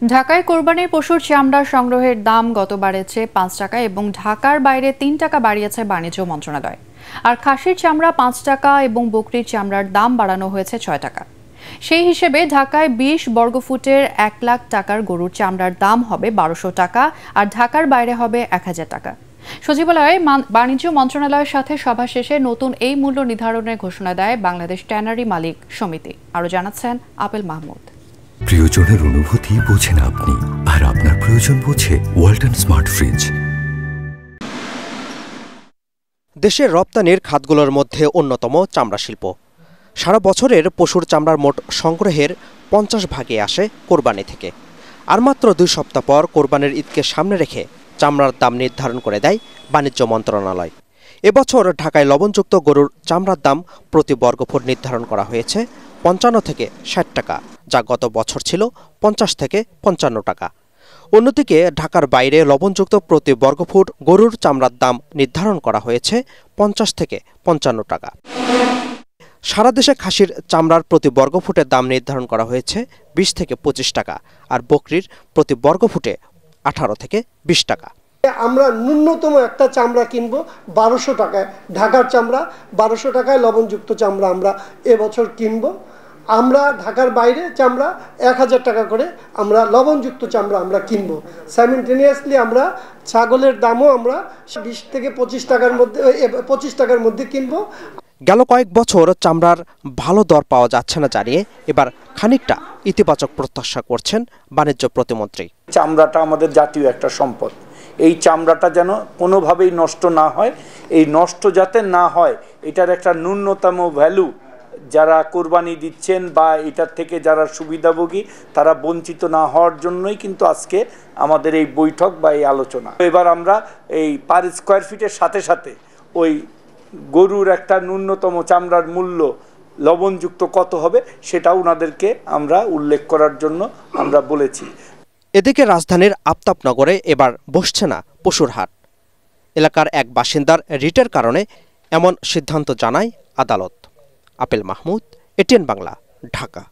ঢাকায় কোরবানির পশুর চামড়া সংগ্রহের দাম গত বাড়েছে ৫ টাকা এবং ঢাকার বাইরে ৩ টাকা বাড়িয়েছে বাণিজ্য মন্ত্রণালয়। আর খাসির চামড়া ৫ টাকা এবং বকরির চামড়ার দাম বাড়ানো হয়েছে ৬ টাকা। সেই হিসেবে ঢাকায় ২০ বর্গফুটের ১ লাখ টাকার গরুর চামড়ার দাম হবে ১২০০ টাকা আর ঢাকার বাইরে হবে ১,০০০ টাকা। সচিবালয়ে বাণিজ্য মন্ত্রণালয়ের সাথে সভা শেষে নতুন এই মূল্য নির্ধারণের ঘোষণা দেয় বাংলাদেশ ট্যানারি মালিক সমিতি। আরও জানাচ্ছেন আপেল মাহমুদ। প্রিয়জনের অনুভূতি বোঝেন আপনি, আর আপনার প্রয়োজন বোঝে ওয়ালটন স্মার্ট ফ্রিজ। দেশের রপ্তানির খাতগুলোর মধ্যে অন্যতম চামড়া শিল্প। সারা বছরের পশুর চামড়ার মোট সংগ্রহের ৫০ ভাগে আসে কোরবানি থেকে। আর মাত্র ২ সপ্তাহ পর কোরবানির ঈদকে সামনে রেখে চামড়ার দাম নির্ধারণ করে দেয় বাণিজ্য মন্ত্রণালয়। এবছর ঢাকায় লবণযুক্ত গরুর চামড়ার দাম প্রতি বর্গফুট নির্ধারণ করা হয়েছে ৫৫ থেকে ৬০ টাকা, যা গত বছর ছিল ৫০ থেকে ৫৫ টাকা। অন্যদিকে ঢাকার বাইরে লবণযুক্ত প্রতি বর্গফুট গরুর চামড়ার দাম নির্ধারণ করা হয়েছে ৫০ থেকে ৫৫ টাকা। সারা দেশে খাসির চামড়ার প্রতি বর্গফুটের দাম নির্ধারণ করা হয়েছে ২০ থেকে ২৫ টাকা আর বকরির প্রতি বর্গফুটে ১৮ থেকে ২০ টাকা। আমরা ন্যূনতম একটা চামড়া কিনবো ১২০০ টাকায়, ঢাকার চামড়া ১২০০ টাকায় লবণযুক্ত চামড়া আমরা এবছর কিনবো। আমরা ঢাকার বাইরে চামড়া ১,০০০ টাকা করে আমরা লবণযুক্ত চামড়া আমরা কিনবো। সাইমেন্টেনিয়াসলি আমরা ছাগলের দামও আমরা ২০ থেকে ২৫ টাকার মধ্যে কিনবো। গেল কয়েক বছর চামড়ার ভালো দর পাওয়া যাচ্ছে না জানিয়ে এবার খানিকটা ইতিবাচক প্রত্যাশা করছেন বাণিজ্য প্রতিমন্ত্রী। চামড়াটা আমাদের জাতীয় একটা সম্পদ, এই চামড়াটা যেন কোনোভাবেই নষ্ট না হয়, এই নষ্ট যাতে না হয় এটার একটা ন্যূনতম ভ্যালু যারা কোরবানি দিচ্ছেন বা এটার থেকে যারা সুবিধাভোগী তারা বঞ্চিত না হওয়ার জন্যই কিন্তু আজকে আমাদের এই বৈঠক বা এই আলোচনা। এবার আমরা এই পার স্কোয়ার ফিটের সাথে সাথে ওই গরুর একটা ন্যূনতম চামড়ার মূল্য লবণযুক্ত কত হবে সেটাও ওনাদেরকে আমরা উল্লেখ করার জন্য আমরা বলেছি। এদিকে রাজধানীর আফতাবনগরে এবার বসছে না পশুর হাট। এলাকার এক বাসিন্দার রিটের কারণে এমন সিদ্ধান্ত জানায় আদালত। Apple Mahmud, ATN Bangla, Dhaka.